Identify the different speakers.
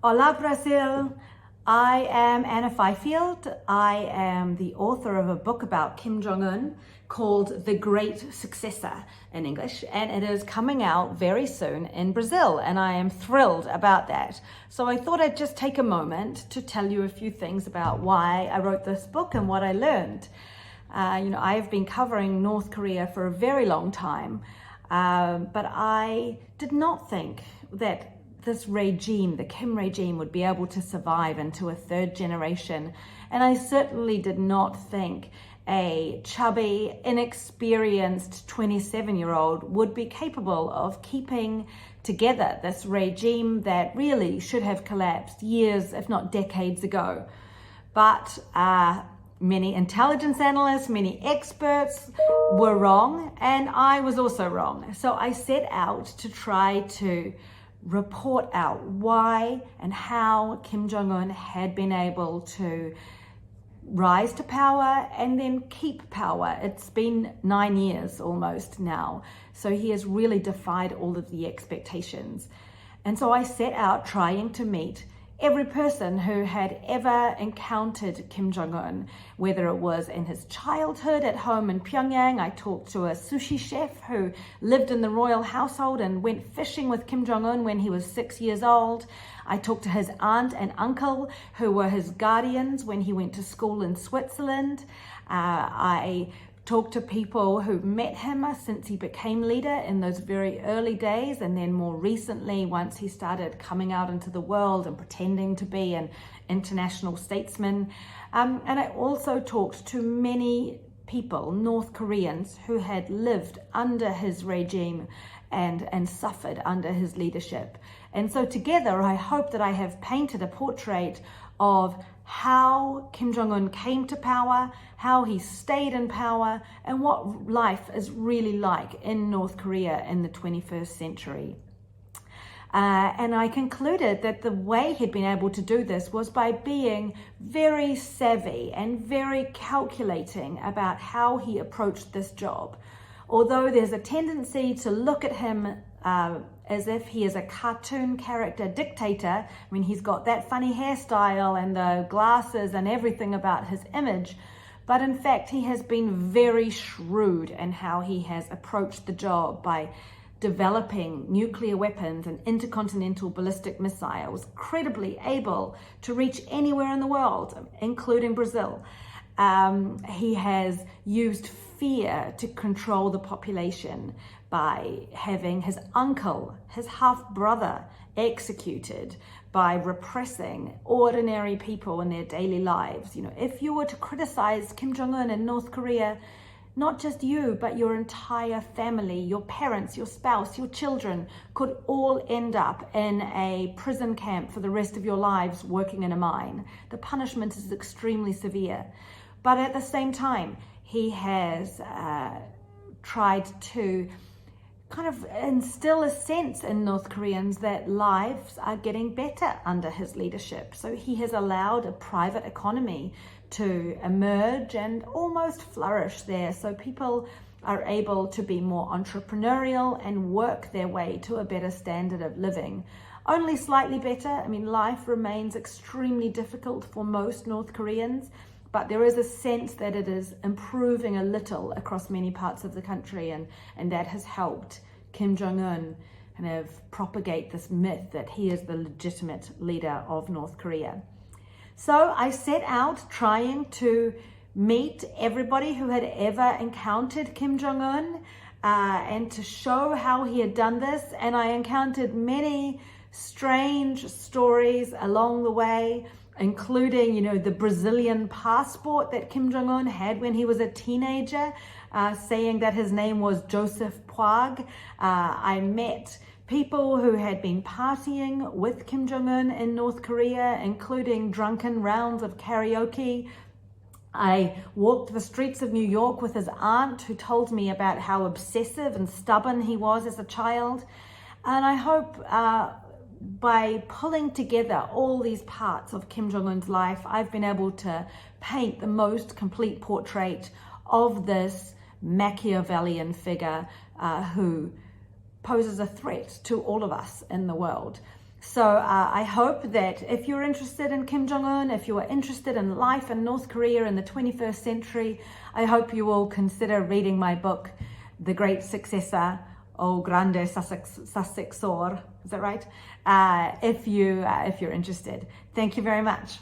Speaker 1: Hola Brazil, I am Anna Fifield. I am the author of a book about Kim Jong Un called The Great Successor in English, and it is coming out very soon in Brazil, and I am thrilled about that. So I thought I'd just take a moment to tell you a few things about why I wrote this book and what I learned. I have been covering North Korea for a very long time, but I did not think that this regime, the Kim regime, would be able to survive into a third generation. And I certainly did not think a chubby, inexperienced 27-year-old would be capable of keeping together this regime that really should have collapsed years, if not decades ago. But many intelligence analysts, many experts were wrong, and I was also wrong. So I set out to try to report out why and how Kim Jong Un had been able to rise to power and then keep power. It's been 9 years almost now, so he has really defied all of the expectations. And so I set out trying to meet every person who had ever encountered Kim Jong Un, whether it was in his childhood at home in Pyongyang. I talked to a sushi chef who lived in the royal household and went fishing with Kim Jong Un when he was 6 years old. I talked to his aunt and uncle who were his guardians when he went to school in Switzerland. I talked to people who met him since he became leader in those very early days, and then more recently once he started coming out into the world and pretending to be an international statesman. And I also talked to many people, North Koreans, who had lived under his regime and suffered under his leadership. And so together I hope that I have painted a portrait of how Kim Jong Un came to power, how he stayed in power, and what life is really like in North Korea in the 21st century. And I concluded that the way he'd been able to do this was by being very savvy and very calculating about how he approached this job. Although there's a tendency to look at him as if he is a cartoon character dictator, I mean, he's got that funny hairstyle and the glasses and everything about his image, but in fact he has been very shrewd in how he has approached the job by developing nuclear weapons and intercontinental ballistic missiles, credibly able to reach anywhere in the world, including Brazil. He has used fear to control the population by having his uncle, his half-brother, executed, by repressing ordinary people in their daily lives. If you were to criticize Kim Jong Un in North Korea, not just you, but your entire family, your parents, your spouse, your children could all end up in a prison camp for the rest of your lives working in a mine. The punishment is extremely severe. But at the same time, he has tried to kind of instill a sense in North Koreans that lives are getting better under his leadership. So he has allowed a private economy to emerge and almost flourish there. So people are able to be more entrepreneurial and work their way to a better standard of living. Only slightly better. I mean, life remains extremely difficult for most North Koreans, but there is a sense that it is improving a little across many parts of the country, and that has helped Kim Jong Un kind of propagate this myth that he is the legitimate leader of North Korea. So I set out trying to meet everybody who had ever encountered Kim Jong Un and to show how he had done this, and I encountered many strange stories along the way, including, the Brazilian passport that Kim Jong Un had when he was a teenager, saying that his name was Joseph Puig. I met people who had been partying with Kim Jong Un in North Korea, including drunken rounds of karaoke. I walked the streets of New York with his aunt, who told me about how obsessive and stubborn he was as a child. And I hope by pulling together all these parts of Kim Jong Un's life, I've been able to paint the most complete portrait of this Machiavellian figure who poses a threat to all of us in the world. So I hope that if you're interested in Kim Jong Un, if you are interested in life in North Korea in the 21st century, I hope you will consider reading my book, The Great Successor, or Grande Sucessor, is that right? If you're interested. Thank you very much.